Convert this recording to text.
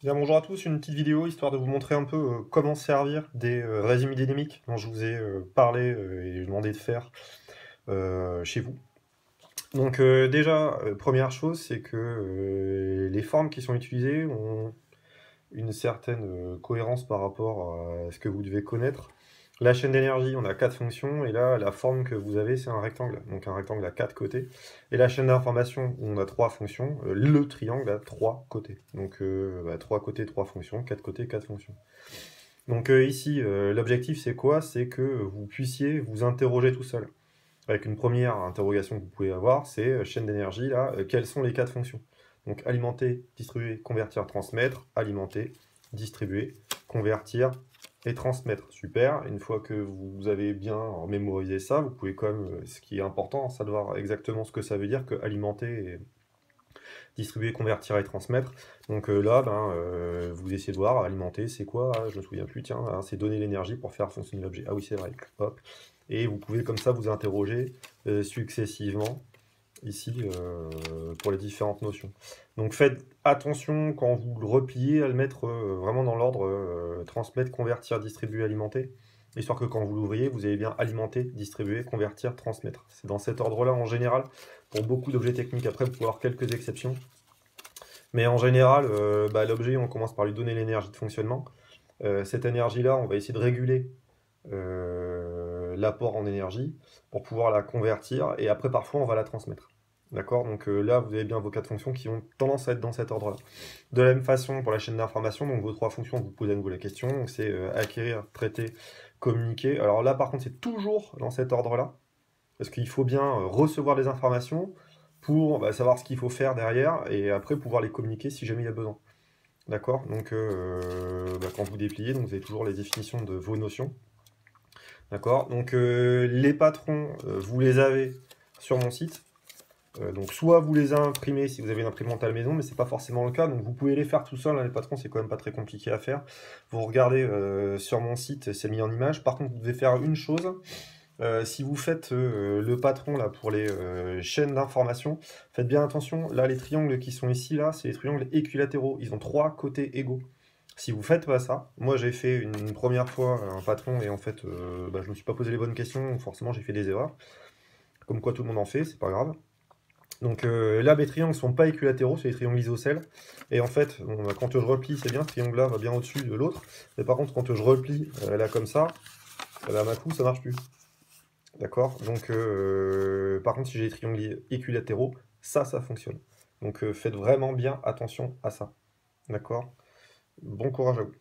Bien, bonjour à tous, une petite vidéo histoire de vous montrer un peu comment servir des régimes dynamiques dont je vous ai parlé et demandé de faire chez vous. Donc déjà, première chose, c'est que les formes qui sont utilisées ont une certaine cohérence par rapport à ce que vous devez connaître. La chaîne d'énergie, on a 4 fonctions, et là, la forme que vous avez, c'est un rectangle. Donc un rectangle à 4 côtés. Et la chaîne d'information, où on a 3 fonctions, le triangle a 3 côtés. Donc 3 côtés, 3 fonctions, 4 côtés, 4 fonctions. Donc ici, l'objectif, c'est quoi? C'est que vous puissiez vous interroger tout seul. Avec une première interrogation que vous pouvez avoir, c'est chaîne d'énergie, là, quelles sont les 4 fonctions? Donc alimenter, distribuer, convertir, transmettre, alimenter, distribuer, convertir et transmettre. Super, une fois que vous avez bien mémorisé ça, vous pouvez quand même, ce qui est important, savoir exactement ce que ça veut dire que alimenter et distribuer, convertir et transmettre. Donc là, vous essayez de voir, alimenter, c'est quoi? Ah, je me souviens plus, tiens, ah, c'est donner l'énergie pour faire fonctionner l'objet. Ah oui, c'est vrai, hop. Et vous pouvez comme ça vous interroger successivement ici pour les différentes notions. Donc faites attention quand vous le repliez à le mettre vraiment dans l'ordre transmettre, convertir, distribuer, alimenter, histoire que quand vous l'ouvriez, vous avez bien alimenter, distribuer, convertir, transmettre. C'est dans cet ordre-là en général, pour beaucoup d'objets techniques. Après, vous pouvez avoir quelques exceptions. Mais en général, l'objet, on commence par lui donner l'énergie de fonctionnement. Cette énergie-là, on va essayer de réguler l'apport en énergie pour pouvoir la convertir, et après parfois on va la transmettre. D'accord? Donc là, vous avez bien vos 4 fonctions qui ont tendance à être dans cet ordre-là. De la même façon, pour la chaîne d'information, donc vos 3 fonctions, vous posez à nouveau la question, donc c'est acquérir, traiter, communiquer. Alors là, par contre, c'est toujours dans cet ordre-là, parce qu'il faut bien recevoir des informations pour savoir ce qu'il faut faire derrière, et après pouvoir les communiquer si jamais il y a besoin. D'accord? Donc quand vous dépliez, donc vous avez toujours les définitions de vos notions. D'accord? Donc les patrons, vous les avez sur mon site. Donc soit vous les imprimez si vous avez une imprimante à la maison, mais c'est pas forcément le cas, donc vous pouvez les faire tout seul, hein, les patrons, c'est quand même pas très compliqué à faire. Vous regardez sur mon site, c'est mis en image. Par contre, vous devez faire une chose, si vous faites le patron là pour les chaînes d'information, faites bien attention, là les triangles qui sont ici, là, c'est les triangles équilatéraux, ils ont 3 côtés égaux. Si vous faites pas ça, moi j'ai fait une première fois un patron et en fait je me suis pas posé les bonnes questions, forcément j'ai fait des erreurs. Comme quoi tout le monde en fait, c'est pas grave. Donc là mes triangles sont pas équilatéraux, c'est les triangles isocèles. Et en fait, quand je replie, c'est bien, ce triangle là va bien au-dessus de l'autre. Mais par contre quand je replie là comme ça, ma coup ça marche plus. D'accord? Donc par contre si j'ai des triangles équilatéraux, ça fonctionne. Donc faites vraiment bien attention à ça. D'accord? Bon courage à vous.